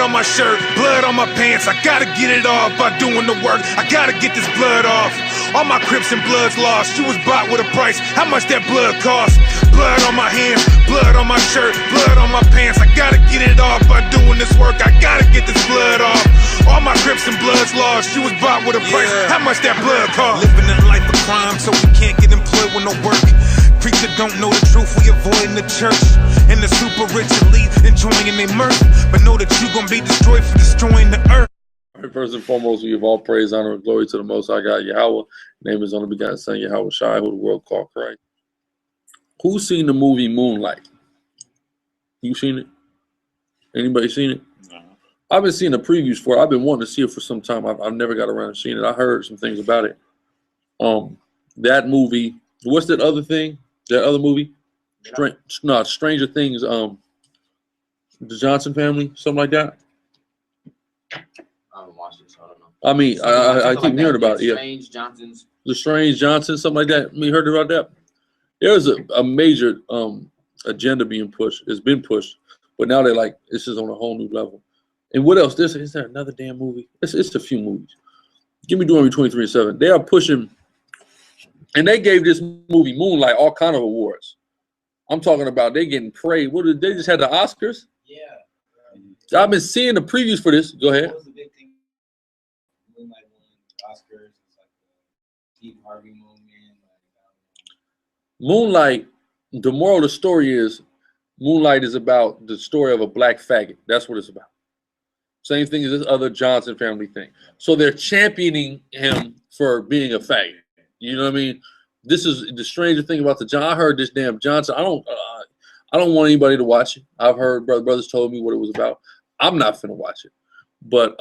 on my shirt, blood on my pants. I gotta get it off by doing the work. I gotta get this blood off. All my Crips and Bloods lost. You was bought with a price. How much that blood cost? Blood on my hands, blood on my shirt, blood on my pants. I gotta get it off by doing this work. I gotta get this blood off. All my Crips and Bloods lost. You was bought with a price. How much that blood cost? Living a life of crime, so we can't get employed with no work. Preacher don't know the truth, we avoiding the church. And the super rich elite enjoying their mirth. But know that you gonna be destroyed for destroying the earth. First and foremost, we give all praise, honor, and glory to the Most High God, Yahweh. Name is only begotten Son, Yahweh Shai, who the world called Christ. Who's seen the movie Moonlight? You seen it? Anybody seen it? No. I've been seeing the previews for it. I've been wanting to see it for some time. I've never got around to seeing it. I heard some things about it. That movie. What's that other thing? That other movie? Stranger Things. The Johnson family, something like that. I haven't watched it, so I don't know. I mean, I keep hearing about it. Yeah. Strange Johnsons. The Strange Johnson, something like that. You heard about that? There's a major agenda being pushed. It's been pushed, but now they're like, this is on a whole new level. And what else? Is there another damn movie? It's a few movies. Give me Deuteronomy 23:7. They are pushing, and they gave this movie Moonlight all kind of awards. I'm talking about they getting praised. What did they just had the Oscars? Yeah. I've been seeing the previews for this. Go ahead. What was the big thing? Moonlight won Oscars. It's like the Steve Harvey moment. Moonlight, the moral of the story is Moonlight is about the story of a black faggot. That's what it's about. Same thing as this other Johnson family thing. So they're championing him for being a faggot. You know what I mean? This is the stranger thing about the John. I heard this damn Johnson. I don't want anybody to watch it. I've heard brothers told me what it was about. I'm not finna watch it. But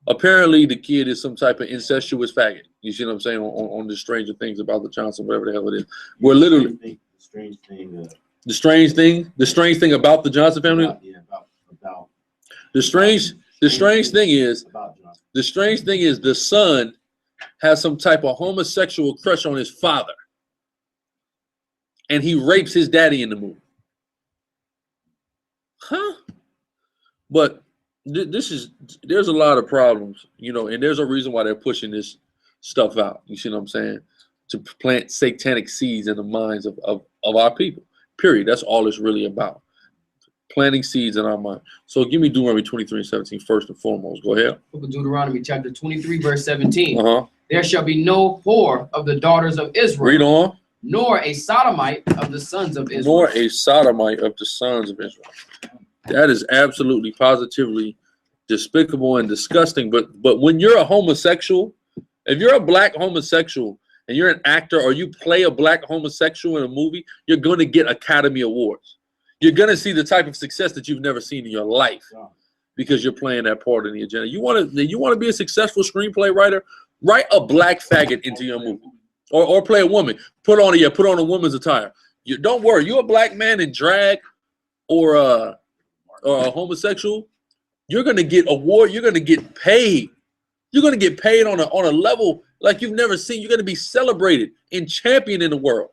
apparently the kid is some type of incestuous faggot. You see what I'm saying on the stranger things about the Johnson, whatever the hell it is. We're literally the strange thing about the Johnson family. About The strange thing is the son has some type of homosexual crush on his father, and he rapes his daddy in the movie. Huh? But there's a lot of problems, you know, and there's a reason why they're pushing this stuff out. You see what I'm saying? To plant satanic seeds in the minds of our people. Period. That's all it's really about. Planting seeds in our mind. So give me Deuteronomy 23:17 first and foremost. Go ahead. Book of Deuteronomy chapter 23 verse 17. Uh-huh. There shall be no whore of the daughters of Israel. Read on. Nor a sodomite of the sons of Israel. Nor a sodomite of the sons of Israel. That is absolutely positively despicable and disgusting. But when you're a homosexual, if you're a black homosexual and you're an actor or you play a black homosexual in a movie, you're going to get Academy Awards. You're going to see the type of success that you've never seen in your life because you're playing that part in the agenda. You want to be a successful screenplay writer? Write a black faggot into your movie, or play a woman. Put on a woman's attire. Don't worry. You're a black man in drag or a homosexual. You're going to get award. You're going to get paid. You're going to get paid on a level like you've never seen. You're going to be celebrated and championed in the world.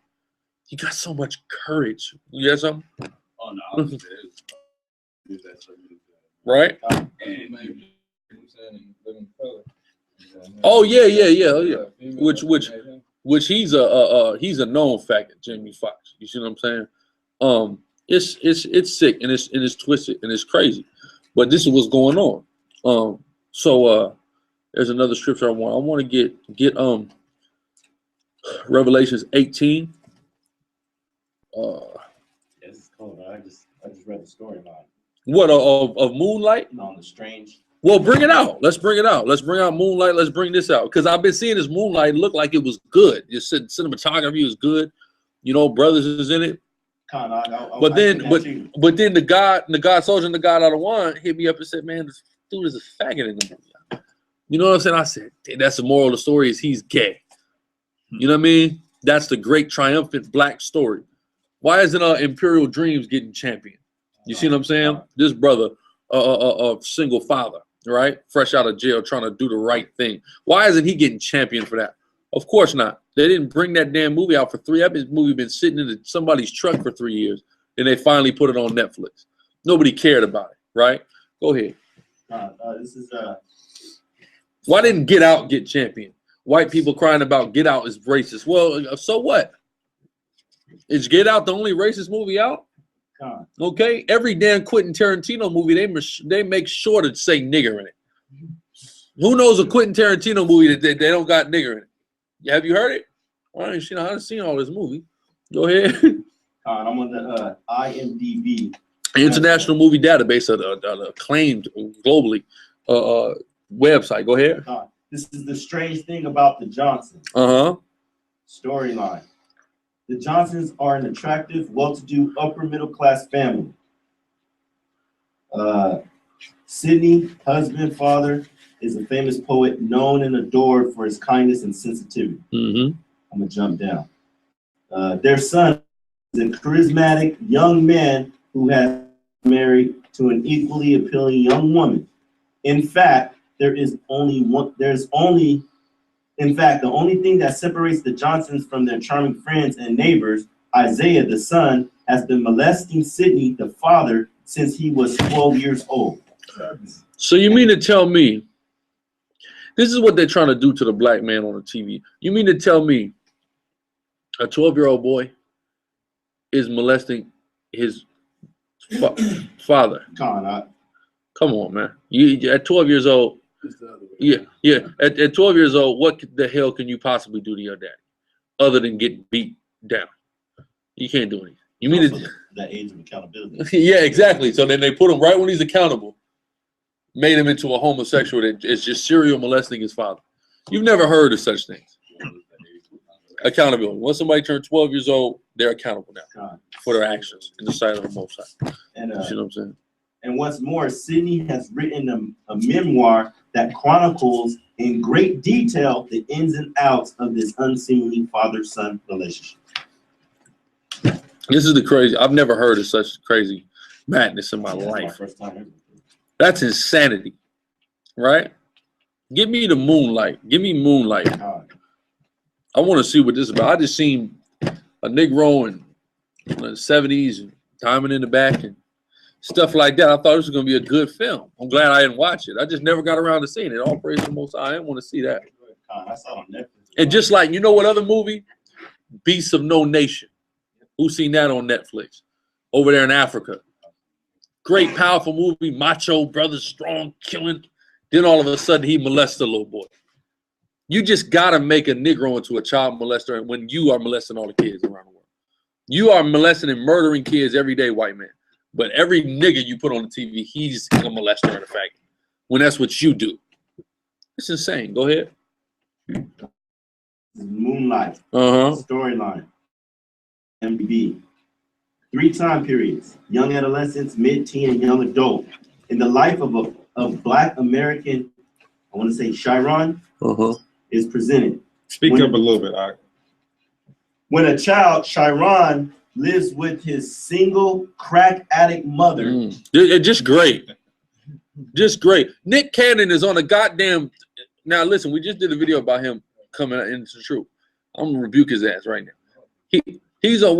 You got so much courage. You got something? Oh no. Right? Oh yeah. Oh yeah. Which he's a known faggot, Jamie Foxx. You see what I'm saying? It's sick and it's twisted and it's crazy. But this is what's going on. There's another scripture I want to get Revelations 18. It's cool. I just read the story about it. What of Moonlight? On the strange. Well, bring it out. Let's bring it out. Let's bring out Moonlight. Let's bring this out because I've been seeing this Moonlight look like it was good. Your cinematography is good. You know, brothers is in it. But then the God soldier and the God out of one hit me up and said, "Man, this dude is a faggot in the movie." You know what I'm saying? I said, "That's the moral of the story is he's gay." You know what I mean? That's the great triumphant black story. Why isn't Imperial Dreams getting championed? You see what I'm saying? This brother, a single father, right? Fresh out of jail, trying to do the right thing. Why isn't he getting championed for that? Of course not. They didn't bring that damn movie out for 3 years. This movie been sitting in somebody's truck for 3 years, and they finally put it on Netflix. Nobody cared about it, right? Go ahead. This is Why didn't Get Out get champion? White people crying about Get Out is racist. Well, so what? Is Get Out the only racist movie out? Okay, every damn Quentin Tarantino movie they make sure to say nigger in it. Who knows a Quentin Tarantino movie that they don't got nigger in it? Have you heard it? I haven't seen all this movie. Go ahead. I'm on the IMDb. International Movie Database, acclaimed globally website. Go ahead. This is the strange thing about the Johnsons. Storyline. The Johnsons are an attractive, well-to-do, upper-middle-class family. Sidney, husband, father, is a famous poet known and adored for his kindness and sensitivity. I'm going to jump down. Their son is a charismatic young man who has married to an equally appealing young woman. In fact, the only thing that separates the Johnsons from their charming friends and neighbors, Isaiah, the son, has been molesting Sidney, the father, since he was 12 years old. So you mean to tell me, this is what they're trying to do to the black man on the TV. You mean to tell me a 12-year-old boy is molesting his father? Come on, man. You at 12 years old, at 12 years old, what the hell can you possibly do to your dad other than get beat down? You can't do anything. You mean that age of accountability? Yeah, exactly. So then they put him right when he's accountable, made him into a homosexual that is just serial molesting his father. You've never heard of such things. Accountability. Once somebody turns 12 years old, they're accountable now for their actions in the sight of the Most High. You know what I'm saying? And what's more, Sidney has written a memoir that chronicles in great detail the ins and outs of this unseemly father-son relationship. This is the crazy. I've never heard of such crazy madness in my life. That's insanity, right? Give me the Moonlight. Give me Moonlight. I want to see what this is about. I just seen a Negro in the 70s and Diamond in the back and stuff like that. I thought this was going to be a good film. I'm glad I didn't watch it. I just never got around to seeing it. All praise to the Most High. I didn't want to see that. I saw it on Netflix. And just like, you know what other movie? Beasts of No Nation. Who's seen that on Netflix? Over there in Africa. Great, powerful movie. Macho, brother, strong, killing. Then all of a sudden, he molests a little boy. You just got to make a Negro into a child molester when you are molesting all the kids around the world. You are molesting and murdering kids every day, white man. But every nigga you put on the TV, he's a molester and a faggot. When that's what you do. It's insane. Go ahead. Moonlight. Storyline. MDB. 3 time periods: young adolescence, mid-teen, and young adult. In the life of Black American, I want to say Chiron, is presented. Speak up a little bit. When a child, Chiron lives with his single crack addict mother. Just great. Just great. Nick Cannon is on a goddamn. Now listen, we just did a video about him coming into the truth. I'm gonna rebuke his ass right now. He's a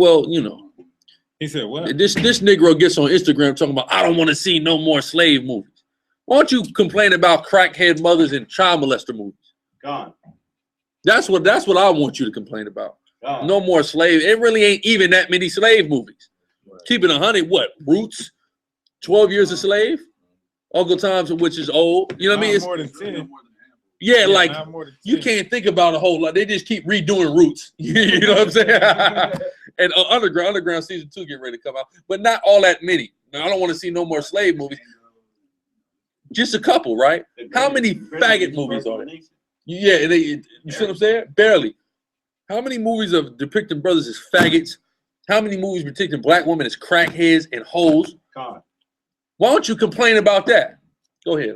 He said what? This Negro gets on Instagram talking about I don't want to see no more slave movies. Why don't you complain about crackhead mothers and child molester movies? That's what I want you to complain about. No more slave. It really ain't even that many slave movies. Keeping 100, what? Roots, 12 Years a Slave, Uncle Tom's, which is old. You know what I mean? More than 10. Yeah, like you can't think about a whole lot. They just keep redoing Roots. You know what I'm saying? And Underground season 2 getting ready to come out, but not all that many. Now, I don't want to see no more slave movies. Just a couple, right? How many faggot movies are there? Yeah, you see what I'm saying? Barely. How many movies of depicting brothers as faggots? How many movies depicting black women as crackheads and hoes? Why don't you complain about that? Go ahead.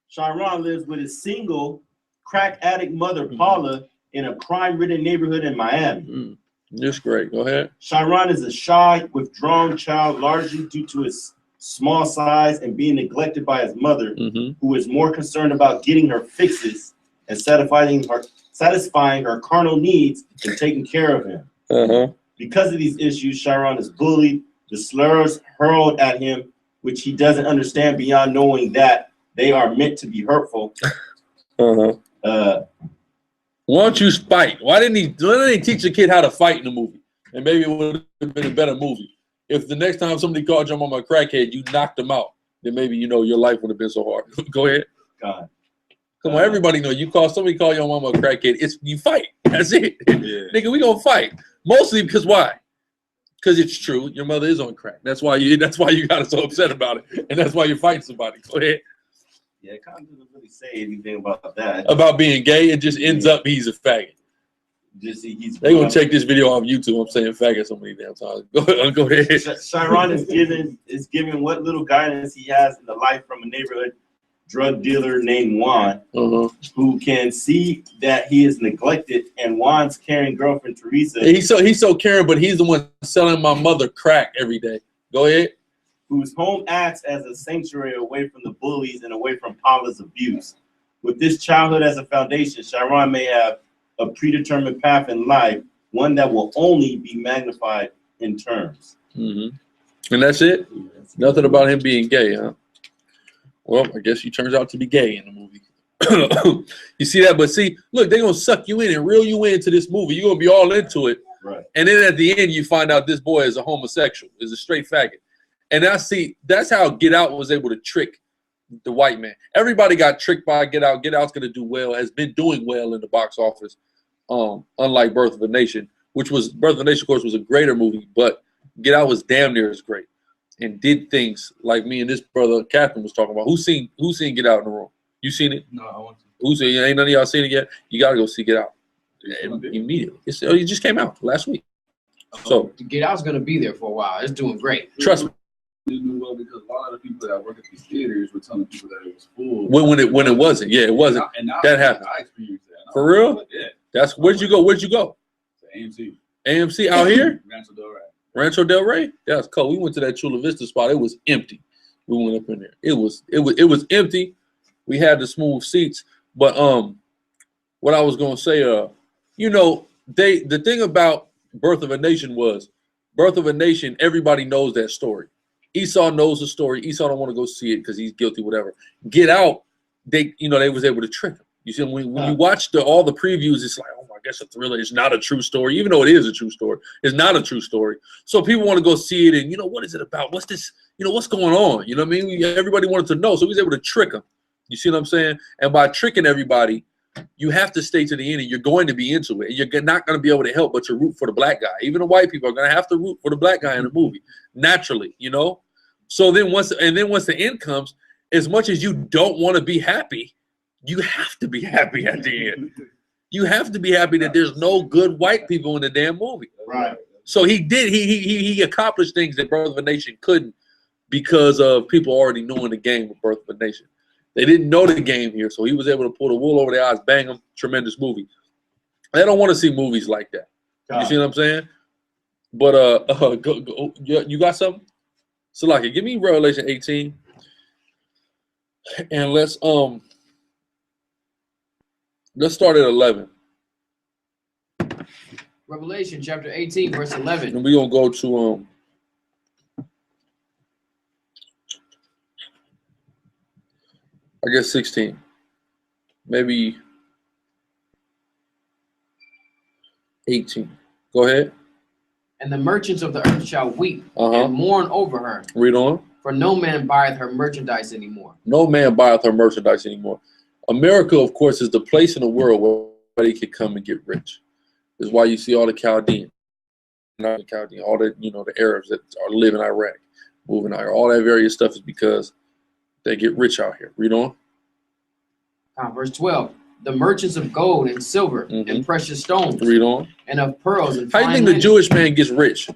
Chiron lives with his single crack addict mother, Paula, in a crime-ridden neighborhood in Miami. That's great. Go ahead. Chiron is a shy, withdrawn child, largely due to his small size and being neglected by his mother, who is more concerned about getting her fixes and satisfying her carnal needs and taking care of him. Because of these issues, Chiron is bullied. The slurs hurled at him which he doesn't understand beyond knowing that they are meant to be hurtful. Why don't you fight? Why didn't they teach a kid how to fight in the movie? And maybe it would have been a better movie. If the next time somebody called your mama a crackhead, you knocked them out, then maybe, you know, your life would have been so hard. Go ahead. God. Come on, everybody know somebody call your mama a crackhead, you fight. That's it. Yeah. Nigga, we gonna fight. Mostly because why? Because it's true. Your mother is on crack. That's why you got so upset about it. And that's why you're fighting somebody. Go ahead. Yeah, it kind of doesn't really say anything about that. About being gay, it just ends up he's a faggot. They gonna check this video off YouTube. I'm saying faggot so many damn times. Go ahead. Chiron is given what little guidance he has in the life from a neighborhood drug dealer named Juan, who can see that he is neglected, and Juan's caring girlfriend Teresa. He's so caring, but he's the one selling my mother crack every day. Go ahead. Whose home acts as a sanctuary away from the bullies and away from Paula's abuse. With this childhood as a foundation, Chiron may have a predetermined path in life, one that will only be magnified in terms. And that's it? Nothing about him being gay, huh? Well, I guess he turns out to be gay in the movie. You see that? But see, look, they're going to suck you in and reel you into this movie. You're going to be all into it. Right. And then at the end, you find out this boy is a homosexual, is a straight faggot. And that's how Get Out was able to trick the white man. Everybody got tricked by Get Out. Get Out's going to do well, has been doing well in the box office, unlike Birth of a Nation, which was, Birth of a Nation, of course, was a greater movie, but Get Out was damn near as great and did things like me and this brother, Catherine, was talking about. Who's seen Get Out in the room? You seen it? No, I want to. Who's seen it? Ain't none of y'all seen it yet? You got to go see Get Out immediately. It just came out last week. So Get Out's going to be there for a while. It's doing great. Trust me. Well, because a lot of the people that work at these theaters were telling people that it was full. When it wasn't, yeah, it wasn't. And now that happened. I experienced that. For real? Like, yeah. That's where'd you go? Where'd you go? AMC. AMC out here? Rancho Del Rey. Rancho Del Rey? That's cool. We went to that Chula Vista spot. It was empty. We went up in there. It was empty. We had the smooth seats. But what I was gonna say, you know, the thing about Birth of a Nation was Birth of a Nation, everybody knows that story. Esau knows the story. Esau don't want to go see it because he's guilty, whatever. Get Out, they was able to trick him. You see, when you watch all the previews, it's like, oh my gosh, a thriller. It's not a true story, even though it is a true story. It's not a true story. So people want to go see it, and what is it about? What's this? What's going on? You know what I mean? Everybody wanted to know, so he was able to trick them. You see what I'm saying? And by tricking everybody, you have to stay to the end, and you're going to be into it. You're not going to be able to help but to root for the black guy. Even the white people are going to have to root for the black guy in the movie, naturally, So then once the end comes, as much as you don't want to be happy, you have to be happy at the end. You have to be happy that there's no good white people in the damn movie. Right. So he accomplished things that Birth of a Nation couldn't because of people already knowing the game with Birth of a Nation. They didn't know the game here, so he was able to pull the wool over their eyes, bang them. Tremendous movie. They don't want to see movies like that. You see what I'm saying? But you got something? Salaki, give me Revelation 18, and let's start at 11. Revelation chapter 18, verse 11. And we're gonna go to I guess 16, maybe 18. Go ahead. And the merchants of the earth shall weep and mourn over her. Read on. For no man buyeth her merchandise anymore. No man buyeth her merchandise anymore. America, of course, is the place in the world where anybody can come and get rich. Is why you see all the Chaldeans, not the Chaldean, all the the Arabs that are living in Iraq, moving out here. All that various stuff is because they get rich out here. Read on. Verse 12. The merchants of gold and silver and precious stones. Read on. And of pearls and how do you think the Jewish man gets rich?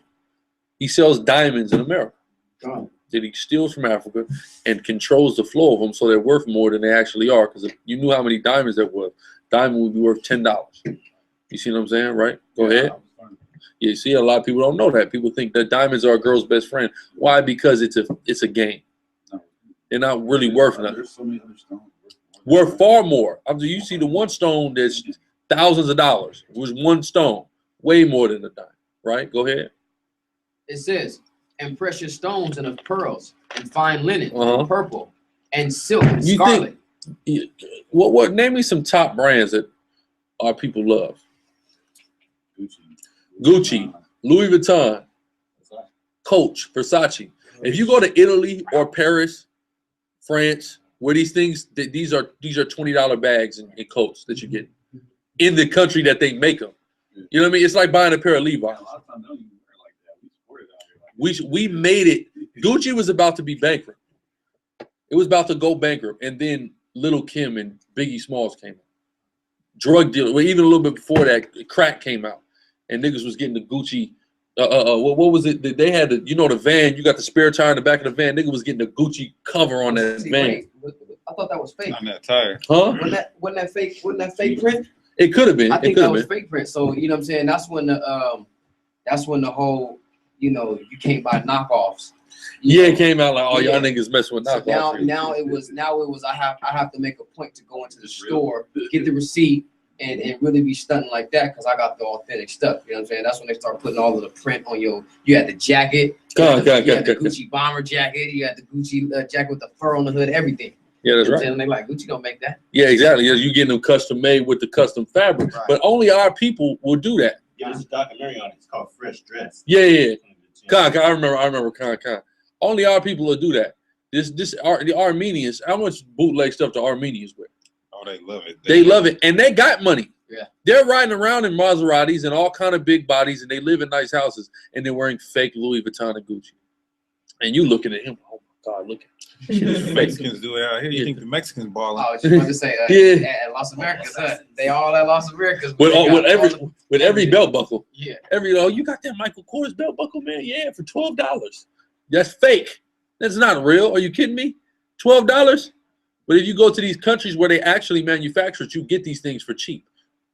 He sells diamonds in America. That he steals from Africa and controls the flow of them so they're worth more than they actually are. Because if you knew how many diamonds there were, diamond would be worth $10. You see what I'm saying, right? Go ahead. You see, a lot of people don't know that. People think that diamonds are a girl's best friend. Why? Because it's a game. They're not really worth nothing. There's so many other stones. Worth far more. I mean, you see the one stone that's thousands of dollars. It was one stone, way more than a dime. Right? Go ahead. It says, and precious stones and of pearls and fine linen Uh-huh. and purple and silk and You scarlet. What? Name me some top brands that our people love. Gucci, Louis Vuitton, Coach, Versace. If you go to Italy or Paris, France, where these things, these are $20 bags and coats that you get in the country that they make them. You know what I mean? It's like buying a pair of Levi's. We made it. Gucci was about to be bankrupt. It was about to go bankrupt, and then Little Kim and Biggie Smalls came out. Drug dealer. Well, even a little bit before that, crack came out, and niggas was getting the Gucci. What was it? They had the, you know, the van. You got the spare tire in the back of the van. Nigga was getting the Gucci cover on that van. Wait, I thought that was fake. On that tire. Huh? Wasn't that fake? Wasn't that fake print? It could have been. I think it that could was have been. fake print. So you know what I'm saying? That's when the whole, you know, you can't buy knockoffs. Yeah, it came out like, oh, Yeah. y'all niggas messing with So knockoffs. now it was I have to make a point to go into the store, get the receipt, and really be stunting like that because I got the authentic stuff. You know what I'm saying? That's when they start putting all of the print on you had the jacket, you had the Gucci bomber jacket, you had the Gucci jacket with the fur on the hood, everything. Yeah, that's You know what I'm right. saying? They like, Gucci don't make that. Yeah, exactly. You getting them custom made with the custom fabric, Right. but only our people will do that. Yeah, there's a documentary on it. It's called Fresh Dress. Yeah. I remember Con. Only our people will do that. The Armenians, how much bootleg stuff the Armenians wear? Oh, they love it. They love it, and they got money. Yeah. They're riding around in Maseratis and all kind of big bodies, and they live in nice houses, and they're wearing fake Louis Vuitton and Gucci. And you looking at him, oh my God, look at him. The Mexicans do it out here. You think the Mexicans balling? Oh, I was about to say, Yeah. at Las Americas, they all at Las Americas. With every belt buckle. Yeah. You got that Michael Kors belt buckle, man? Yeah, for $12. That's fake. That's not real. Are you kidding me? $12? But if you go to these countries where they actually manufacture it, you get these things for cheap.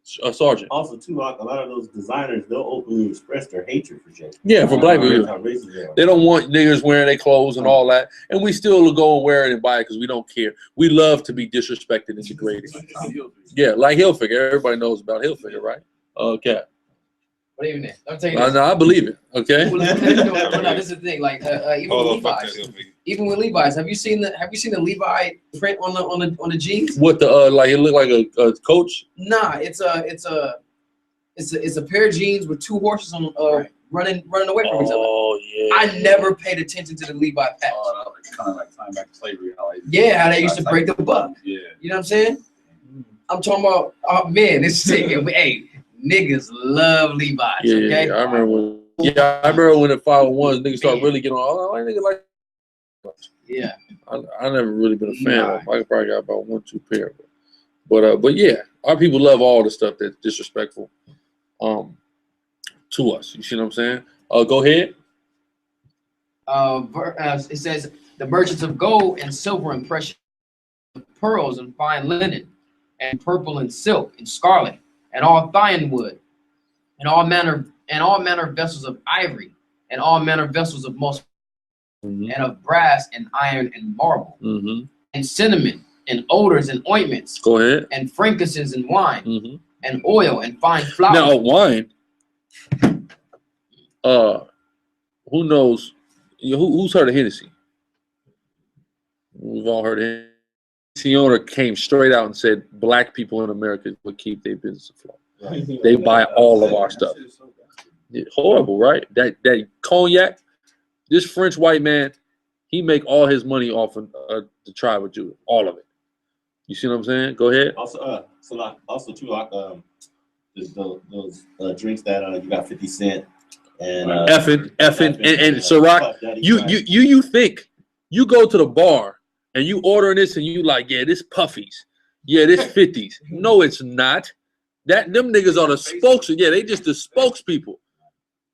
Sergeant. Also, too, a lot of those designers, they'll openly express their hatred for Jay. Yeah, for black people. How racist they are. They don't want niggas wearing their clothes and all that. And we still will go and wear it and buy it because we don't care. We love to be disrespected and degraded. Yeah, like Hilfiger. Everybody knows about Hilfiger, right? Okay. What even that? I'm telling you this. No, I believe it. Okay. Well, no, this is the thing. Like even with Levi's, even with Levi's, have you seen the Levi print on the jeans? What the like? It look like a Coach? Nah, it's a pair of jeans with two horses on running away from each other. Oh yeah. I never paid attention to the Levi patch. Oh, that was kind of like time back to slavery. How they used to break the buck. Yeah. You know what I'm saying? I'm talking about. Oh man, this thing. Hey, niggas love Levi's. Yeah, Okay. yeah, I remember when. Yeah, I remember when the 501s niggas started really getting on. Oh, I nigga like. Yeah. I never really been a fan of them. I probably got about 1-2 pair, but yeah, our people love all the stuff that's disrespectful, to us. You see what I'm saying? Go ahead. It says the merchants of gold and silver and precious pearls and fine linen and purple and silk and scarlet and all fine wood and all manner of vessels of ivory and all manner of vessels of most and of brass and iron and marble and cinnamon and odors and ointments. Go ahead. And frankincense and wine and oil and fine flour. Now wine. Who knows? Who's heard of Hennessy? We've all heard of Hennessy. The owner came straight out and said black people in America would keep their business afloat. Right. They buy all of our stuff. Horrible, right? That cognac. This French white man, he make all his money off of the tribe of Judah, all of it. You see what I'm saying? Go ahead. Also, those drinks that you got 50 Cent and effing and Ciroc. You think you go to the bar and you ordering this and you like, yeah, this Puffies, yeah, this 50s. No, it's not. Them niggas are the spokes. Yeah, they just the spokespeople.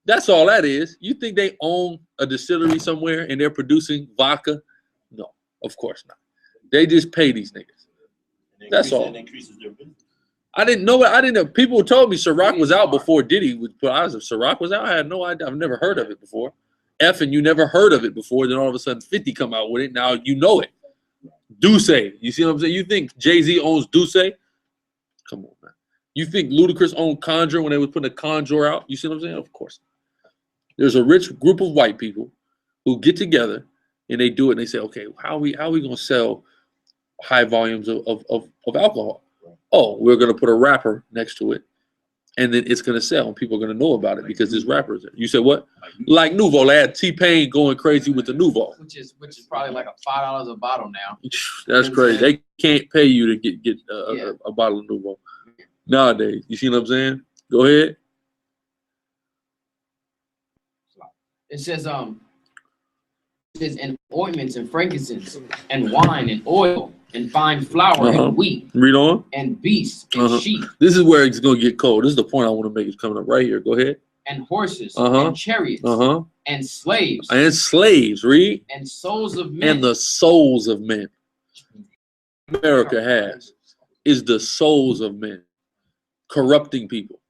That's all that is. You think they own a distillery somewhere and they're producing vodka? No, of course not. They just pay these niggas. That's all. It increases their business. I didn't know. I didn't know. People told me Ciroc was out before Diddy was. But Ciroc was out. I had no idea. I've never heard of it before. And you never heard of it before. Then all of a sudden 50 come out with it. Now you know it. Douce. You see what I'm saying? You think Jay-Z owns Douce? Come on, man. You think Ludacris owned Conjure when they was putting a Conjure out? You see what I'm saying? Of course. There's a rich group of white people who get together and they do it and they say, okay, how are we gonna sell high volumes of alcohol? Oh, we're gonna put a wrapper next to it, and then it's gonna sell, and people are gonna know about it because there's rappers there. You said what? Like Nouveau, they had T-Pain going crazy with the Nouveau, which is probably like $5 a bottle now. That's crazy. They can't pay you to get a bottle of Nouveau nowadays. You see what I'm saying? Go ahead. It says and ointments and frankincense and wine and oil and fine flour and wheat. Read on. And beasts and sheep. This is where it's gonna get cold. This is the point I want to make. It's coming up right here. Go ahead. And horses and chariots and slaves. And slaves. Read. And souls of men. And the souls of men. America has is the souls of men, corrupting people,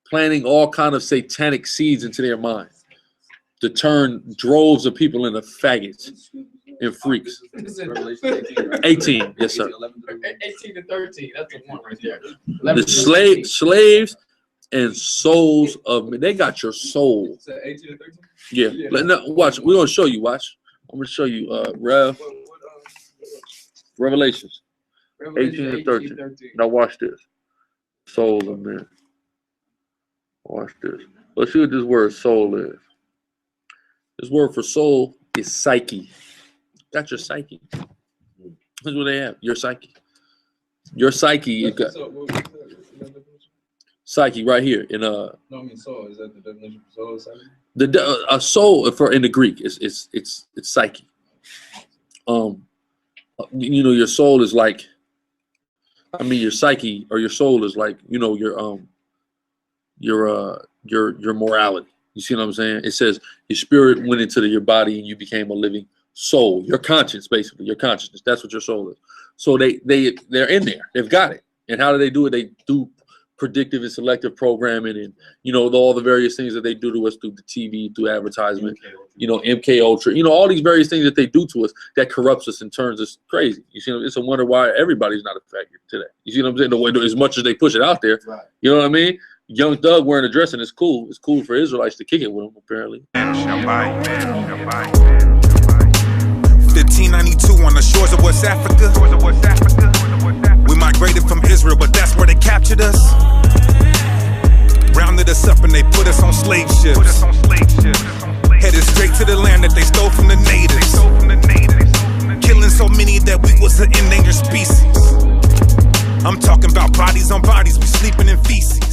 planting all kind of satanic seeds into their minds to turn droves of people into faggots and freaks. 18, yes sir. 18 to 13, that's the one right there. The slaves and souls of men. They got your soul. 18 to 13? Yeah. Now, watch. We're gonna show you. Watch. I'm gonna show you. Revelations. 18 to 13. Now watch this. Soul of men. Watch this. Let's see what this word soul is. This word for soul is psyche. Got your psyche. That's what they have. Your psyche. Your psyche. Psyche right here in No, I mean soul. Is that the definition for soul? Psyche? A soul for in the Greek it's psyche. You know, your soul is like, I mean, your psyche or your soul is like, you know, your morality. You see what I'm saying? It says your spirit went into your body and you became a living soul. Your conscience, basically, your consciousness. That's what your soul is. So they're in there. They've got it. And how do they do it? They do predictive and selective programming, and you know, all the various things that they do to us through the TV, through advertisement. You know, MK Ultra. You know, all these various things that they do to us that corrupts us and turns us crazy. You see, it's a wonder why everybody's not affected today. You see what I'm saying? The way, as much as they push it out there, you know what I mean? Young Thug wearing a dress and it's cool. It's cool for Israelites to kick it with him, apparently. 1592 on the shores of West Africa. We migrated from Israel, but that's where they captured us. Rounded us up and they put us on slave ships. Headed straight to the land that they stole from the natives. Killing so many that we was an endangered species. I'm talking about bodies on bodies, we sleeping in feces.